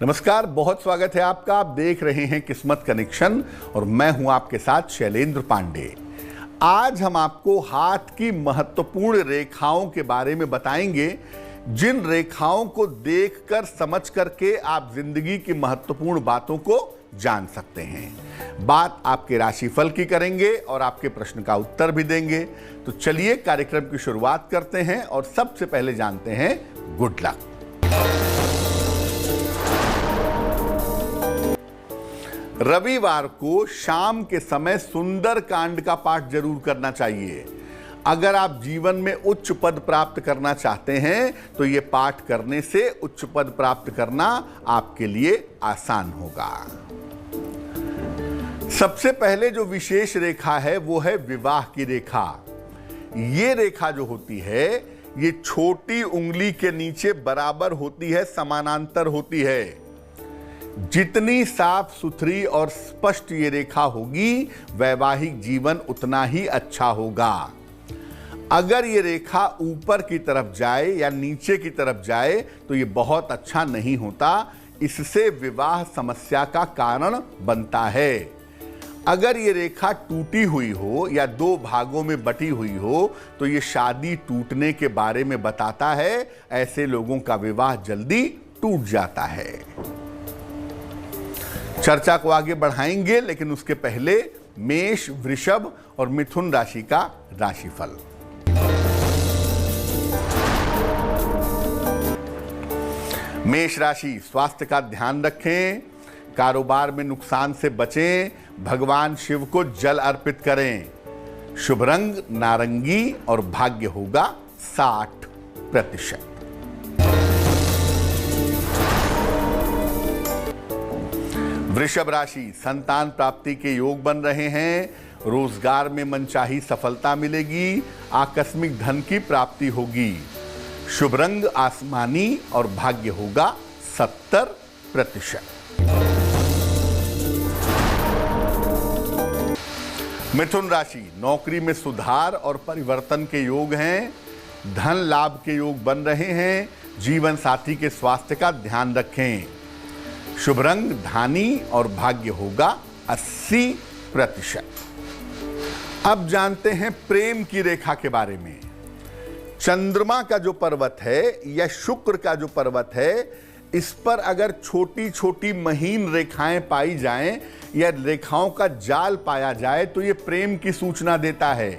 नमस्कार, बहुत स्वागत है आपका। आप देख रहे हैं किस्मत कनेक्शन और मैं हूं आपके साथ शैलेंद्र पांडे। आज हम आपको हाथ की महत्वपूर्ण रेखाओं के बारे में बताएंगे, जिन रेखाओं को देखकर समझ करके आप जिंदगी की महत्वपूर्ण बातों को जान सकते हैं। बात आपके राशिफल की करेंगे और आपके प्रश्न का उत्तर भी देंगे। तो चलिए कार्यक्रम की शुरुआत करते हैं और सबसे पहले जानते हैं गुड लक। रविवार को शाम के समय सुंदर कांड का पाठ जरूर करना चाहिए। अगर आप जीवन में उच्च पद प्राप्त करना चाहते हैं तो यह पाठ करने से उच्च पद प्राप्त करना आपके लिए आसान होगा। सबसे पहले जो विशेष रेखा है वो है विवाह की रेखा। ये रेखा जो होती है ये छोटी उंगली के नीचे बराबर होती है, समानांतर होती है। जितनी साफ सुथरी और स्पष्ट ये रेखा होगी, वैवाहिक जीवन उतना ही अच्छा होगा। अगर ये रेखा ऊपर की तरफ जाए या नीचे की तरफ जाए तो ये बहुत अच्छा नहीं होता। इससे विवाह समस्या का कारण बनता है। अगर ये रेखा टूटी हुई हो या दो भागों में बटी हुई हो तो ये शादी टूटने के बारे में बताता है। ऐसे लोगों का विवाह जल्दी टूट जाता है। चर्चा को आगे बढ़ाएंगे, लेकिन उसके पहले मेष, वृषभ और मिथुन राशि का राशिफल। मेष राशि, स्वास्थ्य का ध्यान रखें, कारोबार में नुकसान से बचें, भगवान शिव को जल अर्पित करें। शुभ रंग नारंगी और भाग्य होगा 60%। वृषभ राशि, संतान प्राप्ति के योग बन रहे हैं। रोजगार में मनचाही सफलता मिलेगी। आकस्मिक धन की प्राप्ति होगी। शुभ रंग आसमानी और भाग्य होगा 70%। मिथुन राशि, नौकरी में सुधार और परिवर्तन के योग हैं। धन लाभ के योग बन रहे हैं। जीवन साथी के स्वास्थ्य का ध्यान रखें। शुभ रंग धानी और भाग्य होगा 80%। अब जानते हैं प्रेम की रेखा के बारे में। चंद्रमा का जो पर्वत है या शुक्र का जो पर्वत है, इस पर अगर छोटी छोटी महीन रेखाएं पाई जाएं या रेखाओं का जाल पाया जाए तो ये प्रेम की सूचना देता है।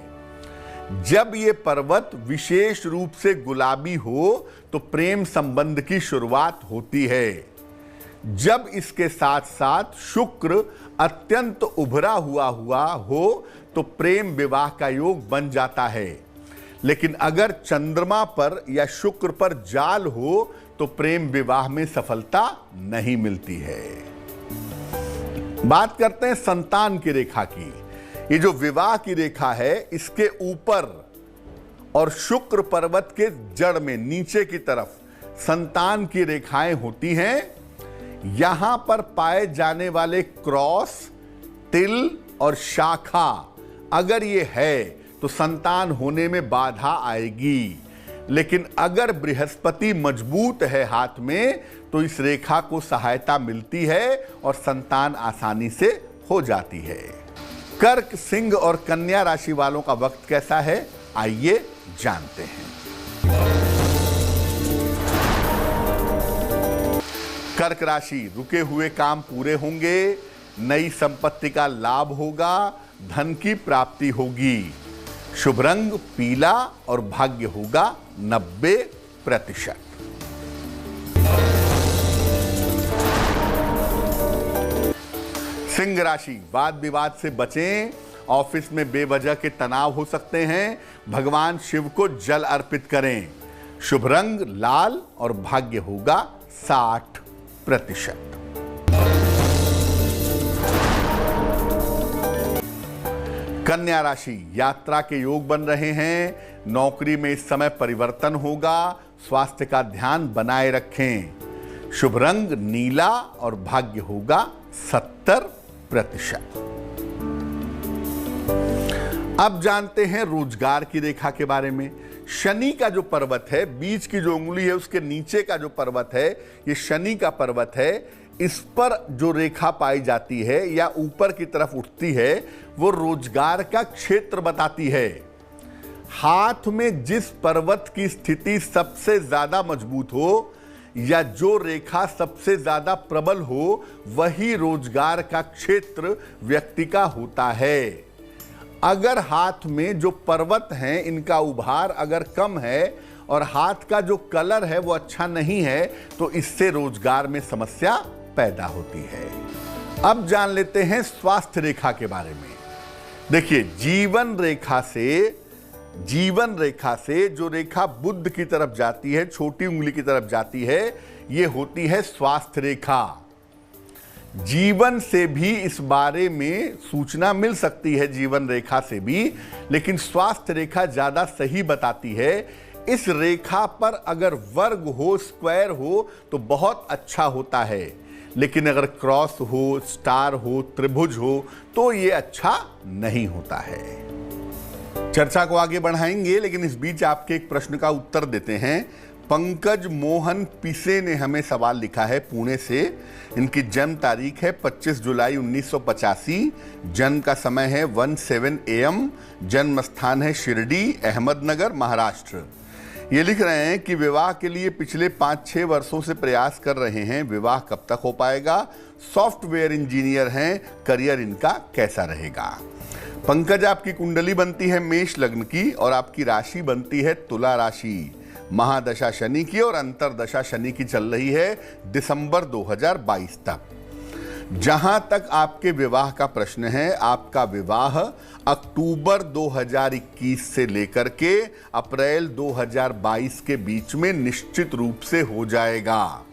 जब ये पर्वत विशेष रूप से गुलाबी हो तो प्रेम संबंध की शुरुआत होती है। जब इसके साथ साथ शुक्र अत्यंत उभरा हुआ हो तो प्रेम विवाह का योग बन जाता है। लेकिन अगर चंद्रमा पर या शुक्र पर जाल हो तो प्रेम विवाह में सफलता नहीं मिलती है। बात करते हैं संतान की रेखा की। ये जो विवाह की रेखा है, इसके ऊपर और शुक्र पर्वत के जड़ में नीचे की तरफ संतान की रेखाएं होती हैं। यहां पर पाए जाने वाले क्रॉस, तिल और शाखा अगर ये है तो संतान होने में बाधा आएगी। लेकिन अगर बृहस्पति मजबूत है हाथ में तो इस रेखा को सहायता मिलती है और संतान आसानी से हो जाती है। कर्क, सिंह और कन्या राशि वालों का वक्त कैसा है, आइए जानते हैं। कर्क राशि, रुके हुए काम पूरे होंगे। नई संपत्ति का लाभ होगा। धन की प्राप्ति होगी। शुभ रंग पीला और भाग्य होगा 90%। सिंह राशि, वाद विवाद से बचें। ऑफिस में बेवजह के तनाव हो सकते हैं। भगवान शिव को जल अर्पित करें। शुभ रंग लाल और भाग्य होगा 60%। कन्या राशि, यात्रा के योग बन रहे हैं। नौकरी में इस समय परिवर्तन होगा। स्वास्थ्य का ध्यान बनाए रखें। शुभ रंग नीला और भाग्य होगा 70%। अब जानते हैं रोजगार की रेखा के बारे में। शनि का जो पर्वत है, बीच की जो उंगली है उसके नीचे का जो पर्वत है, ये शनि का पर्वत है। इस पर जो रेखा पाई जाती है या ऊपर की तरफ उठती है, वो रोजगार का क्षेत्र बताती है। हाथ में जिस पर्वत की स्थिति सबसे ज्यादा मजबूत हो या जो रेखा सबसे ज्यादा प्रबल हो, वही रोजगार का क्षेत्र व्यक्ति का होता है। अगर हाथ में जो पर्वत हैं इनका उभार अगर कम है और हाथ का जो कलर है वो अच्छा नहीं है, तो इससे रोजगार में समस्या पैदा होती है। अब जान लेते हैं स्वास्थ्य रेखा के बारे में। देखिए, जीवन रेखा से जो रेखा बुध की तरफ जाती है, छोटी उंगली की तरफ जाती है, ये होती है स्वास्थ्य रेखा। जीवन से भी इस बारे में सूचना मिल सकती है, जीवन रेखा से भी, लेकिन स्वास्थ्य रेखा ज्यादा सही बताती है। इस रेखा पर अगर वर्ग हो, स्क्वायर हो तो बहुत अच्छा होता है, लेकिन अगर क्रॉस हो, स्टार हो, त्रिभुज हो तो ये अच्छा नहीं होता है। चर्चा को आगे बढ़ाएंगे, लेकिन इस बीच आपके एक प्रश्न का उत्तर देते हैं। पंकज मोहन पिसे ने हमें सवाल लिखा है पुणे से। इनकी जन्म तारीख है 25 जुलाई 1985। जन्म का समय है 17 AM। जन्म स्थान है शिरडी, अहमदनगर, महाराष्ट्र। ये लिख रहे हैं कि विवाह के लिए पिछले 5-6 वर्षों से प्रयास कर रहे हैं। विवाह कब तक हो पाएगा? सॉफ्टवेयर इंजीनियर हैं। करियर इनका कैसा रहेगा? पंकज, आपकी कुंडली बनती है मेष लग्न की और आपकी राशि बनती है तुला राशि। महादशा शनि की और अंतरदशा शनि की चल रही है दिसंबर 2022 तक। जहां तक आपके विवाह का प्रश्न है, आपका विवाह अक्टूबर 2021 से लेकर के अप्रैल 2022 के बीच में निश्चित रूप से हो जाएगा।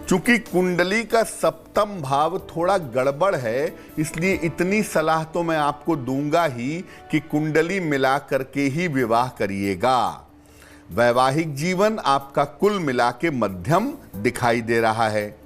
चूंकि कुंडली का सप्तम भाव थोड़ा गड़बड़ है, इसलिए इतनी सलाह तो मैं आपको दूंगा ही कि कुंडली मिला करके ही विवाह करिएगा। वैवाहिक जीवन आपका कुल मिला के मध्यम दिखाई दे रहा है।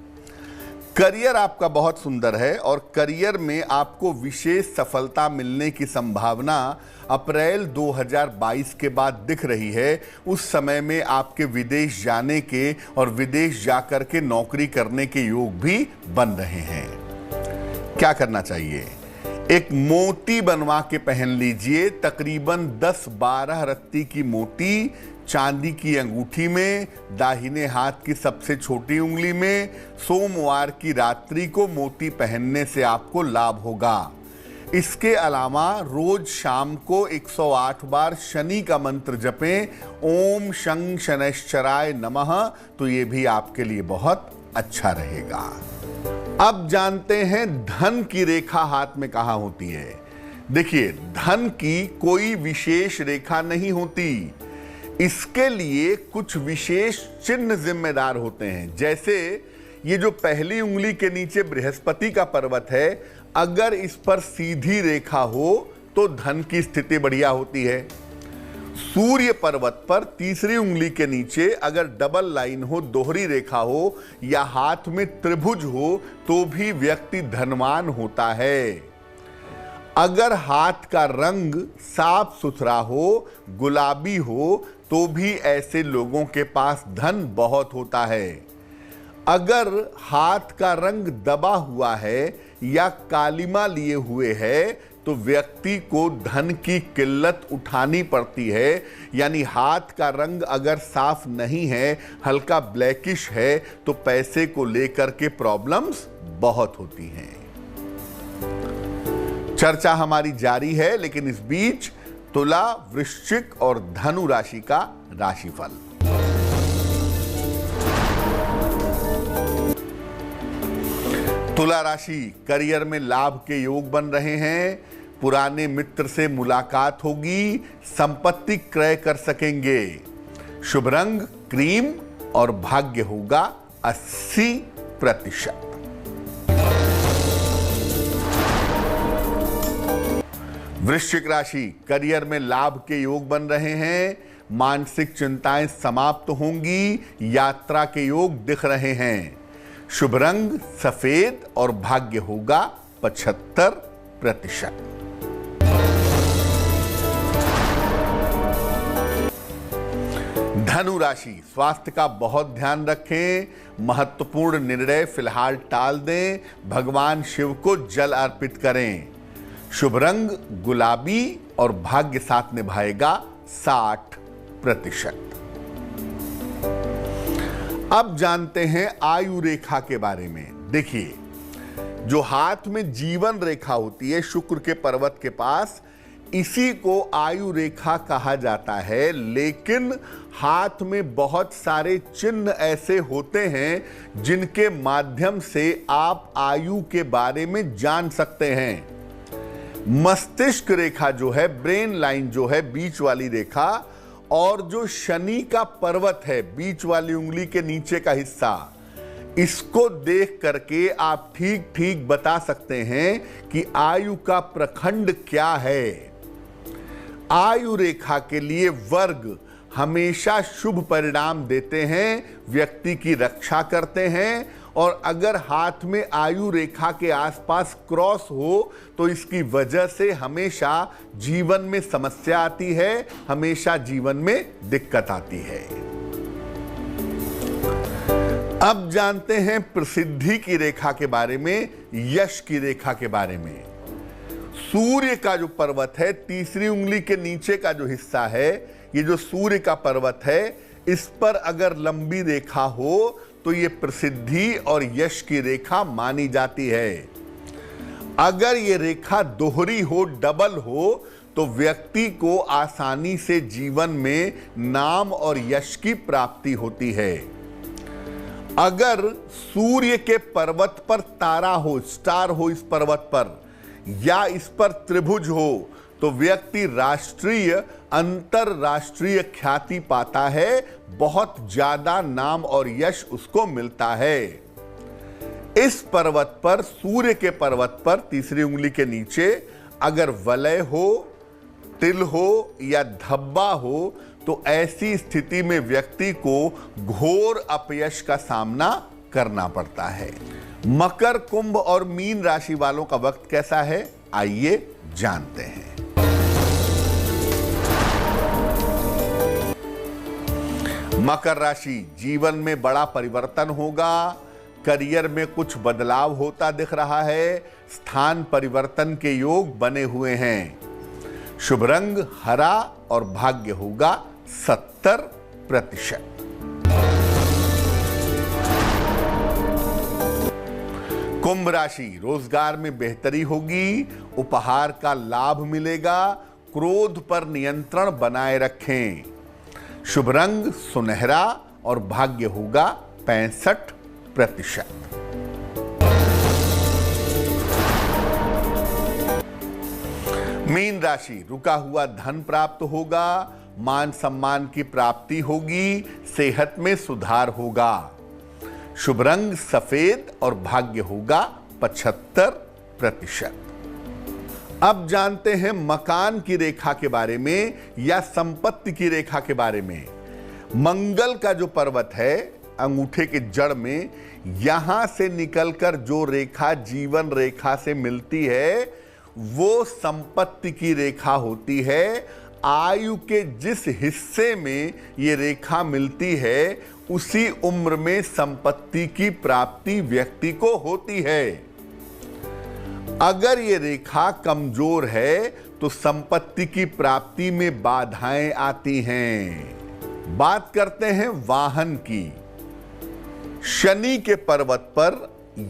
करियर आपका बहुत सुंदर है और करियर में आपको विशेष सफलता मिलने की संभावना अप्रैल 2022 के बाद दिख रही है। उस समय में आपके विदेश जाने के और विदेश जाकर के नौकरी करने के योग भी बन रहे हैं। क्या करना चाहिए? एक मोती बनवा के पहन लीजिए, तकरीबन 10-12 रत्ती की मोती चांदी की अंगूठी में, दाहिने हाथ की सबसे छोटी उंगली में। सोमवार की रात्रि को मोती पहनने से आपको लाभ होगा। इसके अलावा रोज शाम को 108 बार शनि का मंत्र जपें, ओम शं शनैश्चराय नमः, तो ये भी आपके लिए बहुत अच्छा रहेगा। अब जानते हैं धन की रेखा हाथ में कहां होती है। देखिए, धन की कोई विशेष रेखा नहीं होती, इसके लिए कुछ विशेष चिन्ह जिम्मेदार होते हैं। जैसे ये जो पहली उंगली के नीचे बृहस्पति का पर्वत है, अगर इस पर सीधी रेखा हो तो धन की स्थिति बढ़िया होती है। सूर्य पर्वत पर तीसरी उंगली के नीचे अगर डबल लाइन हो, दोहरी रेखा हो या हाथ में त्रिभुज हो तो भी व्यक्ति धनवान होता है। अगर हाथ का रंग साफ सुथरा हो, गुलाबी हो, तो भी ऐसे लोगों के पास धन बहुत होता है। अगर हाथ का रंग दबा हुआ है या कालिमा लिए हुए है तो व्यक्ति को धन की किल्लत उठानी पड़ती है। यानी हाथ का रंग अगर साफ नहीं है, हल्का ब्लैकिश है, तो पैसे को लेकर के प्रॉब्लम्स बहुत होती हैं। चर्चा हमारी जारी है, लेकिन इस बीच तुला, वृश्चिक और धनु राशि का राशिफल। तुला राशि, करियर में लाभ के योग बन रहे हैं। पुराने मित्र से मुलाकात होगी, संपत्ति क्रय कर सकेंगे। शुभ रंग क्रीम और भाग्य होगा 80%। वृश्चिक राशि, करियर में लाभ के योग बन रहे हैं। मानसिक चिंताएं समाप्त होंगी, यात्रा के योग दिख रहे हैं। शुभ रंग सफेद और भाग्य होगा 75%। धनु राशि, स्वास्थ्य का बहुत ध्यान रखें, महत्वपूर्ण निर्णय फिलहाल टाल दें, भगवान शिव को जल अर्पित करें। शुभ रंग गुलाबी और भाग्य साथ निभाएगा 60%। अब जानते हैं आयु रेखा के बारे में। देखिए, जो हाथ में जीवन रेखा होती है शुक्र के पर्वत के पास, इसी को आयु रेखा कहा जाता है। लेकिन हाथ में बहुत सारे चिन्ह ऐसे होते हैं जिनके माध्यम से आप आयु के बारे में जान सकते हैं। मस्तिष्क रेखा जो है, ब्रेन लाइन जो है, बीच वाली रेखा, और जो शनि का पर्वत है, बीच वाली उंगली के नीचे का हिस्सा, इसको देख करके आप ठीक ठीक बता सकते हैं कि आयु का प्रखंड क्या है। आयु रेखा के लिए वर्ग हमेशा शुभ परिणाम देते हैं, व्यक्ति की रक्षा करते हैं, और अगर हाथ में आयु रेखा के आसपास क्रॉस हो तो इसकी वजह से हमेशा जीवन में समस्या आती है, हमेशा जीवन में दिक्कत आती है। अब जानते हैं प्रसिद्धि की रेखा के बारे में, यश की रेखा के बारे में। सूर्य का जो पर्वत है, तीसरी उंगली के नीचे का जो हिस्सा है, ये जो सूर्य का पर्वत है, इस पर अगर लंबी रेखा हो तो ये प्रसिद्धि और यश की रेखा मानी जाती है। अगर ये रेखा दोहरी हो, डबल हो, तो व्यक्ति को आसानी से जीवन में नाम और यश की प्राप्ति होती है। अगर सूर्य के पर्वत पर तारा हो, स्टार हो इस पर्वत पर, या इस पर त्रिभुज हो, तो व्यक्ति राष्ट्रीय, अंतरराष्ट्रीय ख्याति पाता है, बहुत ज्यादा नाम और यश उसको मिलता है। इस पर्वत पर, सूर्य के पर्वत पर, तीसरी उंगली के नीचे अगर वलय हो, तिल हो या धब्बा हो, तो ऐसी स्थिति में व्यक्ति को घोर अपयश का सामना करना पड़ता है। मकर, कुंभ और मीन राशि वालों का वक्त कैसा है, आइए जानते हैं। मकर राशि, जीवन में बड़ा परिवर्तन होगा, करियर में कुछ बदलाव होता दिख रहा है, स्थान परिवर्तन के योग बने हुए हैं। शुभ रंग हरा और भाग्य होगा 70%। कुंभ राशि, रोजगार में बेहतरी होगी, उपहार का लाभ मिलेगा, क्रोध पर नियंत्रण बनाए रखें। शुभ रंग सुनहरा और भाग्य होगा 65%। मीन राशि, रुका हुआ धन प्राप्त होगा, मान सम्मान की प्राप्ति होगी, सेहत में सुधार होगा। शुभ रंग सफेद और भाग्य होगा 75%। अब जानते हैं मकान की रेखा के बारे में या संपत्ति की रेखा के बारे में। मंगल का जो पर्वत है, अंगूठे के जड़ में, यहां से निकलकर जो रेखा जीवन रेखा से मिलती है, वो संपत्ति की रेखा होती है। आयु के जिस हिस्से में ये रेखा मिलती है, उसी उम्र में संपत्ति की प्राप्ति व्यक्ति को होती है। अगर ये रेखा कमजोर है तो संपत्ति की प्राप्ति में बाधाएं आती हैं। बात करते हैं वाहन की। शनि के पर्वत पर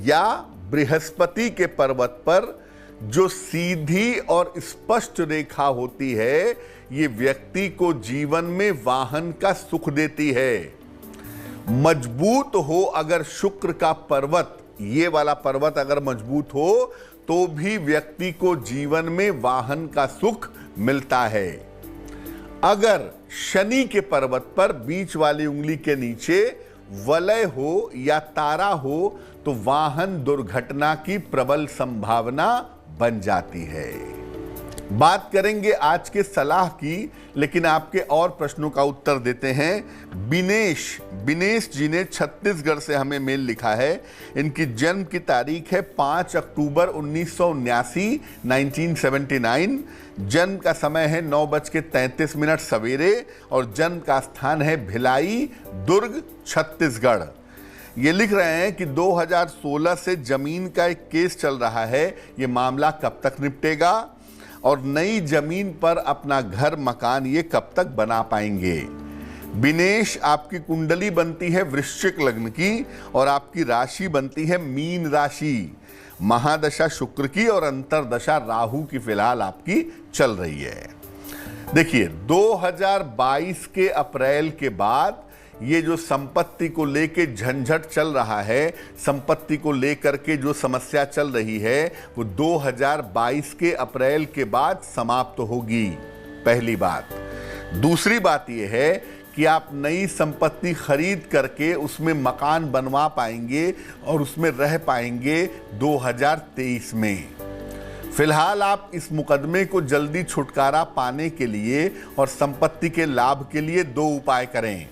या बृहस्पति के पर्वत पर जो सीधी और स्पष्ट रेखा होती है, ये व्यक्ति को जीवन में वाहन का सुख देती है। मजबूत हो अगर शुक्र का पर्वत, ये वाला पर्वत अगर मजबूत हो, तो भी व्यक्ति को जीवन में वाहन का सुख मिलता है। अगर शनि के पर्वत पर बीच वाली उंगली के नीचे वलय हो या तारा हो, तो वाहन दुर्घटना की प्रबल संभावना बन जाती है। बात करेंगे आज के सलाह की, लेकिन आपके और प्रश्नों का उत्तर देते हैं। बिनेश जी ने छत्तीसगढ़ से हमें मेल लिखा है। इनकी जन्म की तारीख है 5 अक्टूबर 1979, 1979। जन्म का समय है 9:33 सवेरे और जन्म का स्थान है भिलाई, दुर्ग, छत्तीसगढ़। ये लिख रहे हैं कि 2016 से जमीन का एक केस चल रहा है, ये मामला कब तक निपटेगा और नई जमीन पर अपना घर मकान ये कब तक बना पाएंगे। बिनेश, आपकी कुंडली बनती है वृश्चिक लग्न की और आपकी राशि बनती है मीन राशि। महादशा शुक्र की और अंतरदशा राहु की फिलहाल आपकी चल रही है। देखिए, 2022 के अप्रैल के बाद ये जो संपत्ति को लेके झंझट चल रहा है, संपत्ति को लेकर के जो समस्या चल रही है, वो 2022 के अप्रैल के बाद समाप्त होगी। पहली बात। दूसरी बात ये है कि आप नई संपत्ति खरीद करके उसमें मकान बनवा पाएंगे और उसमें रह पाएंगे 2023 में। फिलहाल आप इस मुकदमे को जल्दी छुटकारा पाने के लिए और संपत्ति के लाभ के लिए 2 उपाय करें।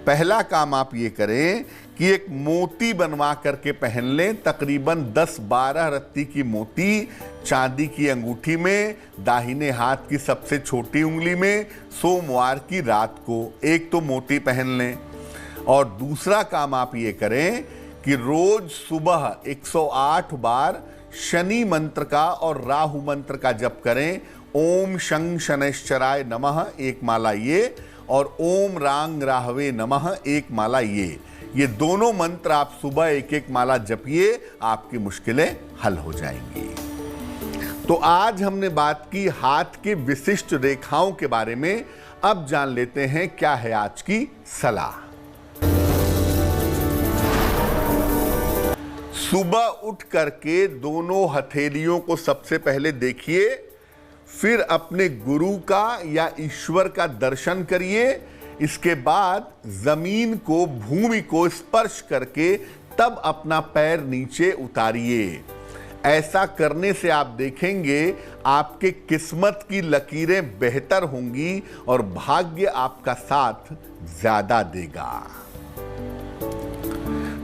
पहला काम आप ये करें कि एक मोती बनवा करके पहन लें, तकरीबन 10-12 रत्ती की मोती चांदी की अंगूठी में, दाहिने हाथ की सबसे छोटी उंगली में, सोमवार की रात को एक तो मोती पहन लें। और दूसरा काम आप ये करें कि रोज सुबह 108 बार शनि मंत्र का और राहु मंत्र का जप करें। ओम शं शनैश्चराय नमः एक माला ये, और ओम रांग राहवे नमः एक माला ये दोनों मंत्र आप सुबह 1-1 माला जपिए, आपकी मुश्किलें हल हो जाएंगी। तो आज हमने बात की हाथ के विशिष्ट रेखाओं के बारे में। अब जान लेते हैं क्या है आज की सलाह। सुबह उठ करके दोनों हथेलियों को सबसे पहले देखिए, फिर अपने गुरु का या ईश्वर का दर्शन करिए। इसके बाद जमीन को, भूमि को स्पर्श करके तब अपना पैर नीचे उतारिए। ऐसा करने से आप देखेंगे आपके किस्मत की लकीरें बेहतर होंगी और भाग्य आपका साथ ज्यादा देगा।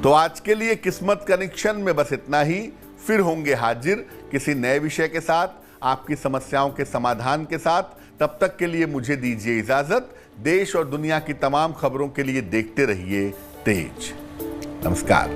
तो आज के लिए किस्मत कनेक्शन में बस इतना ही। फिर होंगे हाजिर किसी नए विषय के साथ, आपकी समस्याओं के समाधान के साथ। तब तक के लिए मुझे दीजिए इजाजत। देश और दुनिया की तमाम खबरों के लिए देखते रहिए तेज। नमस्कार।